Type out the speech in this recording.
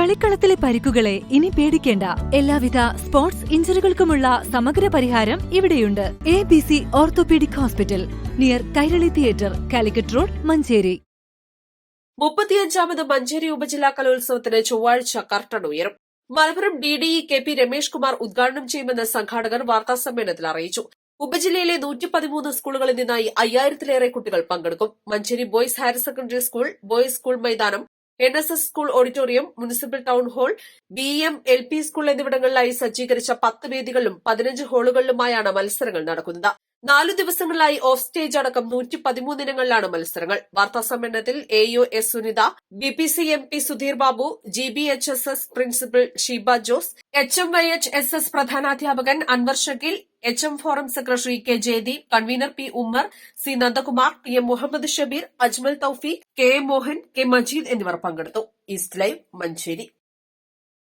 കളിക്കളത്തിലെ പരിക്കുകളെ ഇനി പേടിക്കേണ്ട. എല്ലാവിധ സ്പോർട്സ് ഇഞ്ചുറികൾക്കുമുള്ള സമഗ്ര പരിഹാരം ഇവിടെയുണ്ട്. ABC orthopaedic hospital, near Kairali theatre, Calicut road, Manjeri. 35ാമത് മഞ്ചേരി ഉപജില്ലാ കലോത്സവത്തിന് ചൊവ്വാഴ്ച കർട്ടൻ ഉയരും. മലപ്പുറം DDE KP രമേഷ് കുമാർ ഉദ്ഘാടനം ചെയ്യുമെന്ന് സംഘാടകർ വാർത്താസമ്മേളനത്തിൽ അറിയിച്ചു. ഉപജില്ലയിലെ 113 സ്കൂളുകളിൽ നിന്നായി 5000-ലേറെ കുട്ടികൾ പങ്കെടുക്കും. Manjeri boys higher secondary school, boys school മൈതാനം, NSS സ്കൂൾ auditorium, municipal town hall, BM LP school എന്നിവിടങ്ങളിലായി സജ്ജീകരിച്ച 10 വേദികളിലും 15 ഹാളുകളിലുമായാണ് മത്സരങ്ങൾ നടക്കുന്നത്. 4 ദിവസങ്ങളിലായി ഓഫ് സ്റ്റേജ് അടക്കം 113 ഇനങ്ങളിലാണ് മത്സരങ്ങൾ. വാർത്താസമ്മേളനത്തിൽ AO S Sunita, BPC MP Sudheer Babu, GBHSS principal Sheeba Jose, HMYHSS പ്രധാനാധ്യാപകൻ Anwar Shakeel, HM forum secretary K Jayadeep, convener P Ummer, C Nandakumar, PM Muhammad Shabeer, Ajmal Thoufeeq, KM Mohan, K Majeed എന്നിവർ പങ്കെടുത്തു. East live, Manjeri.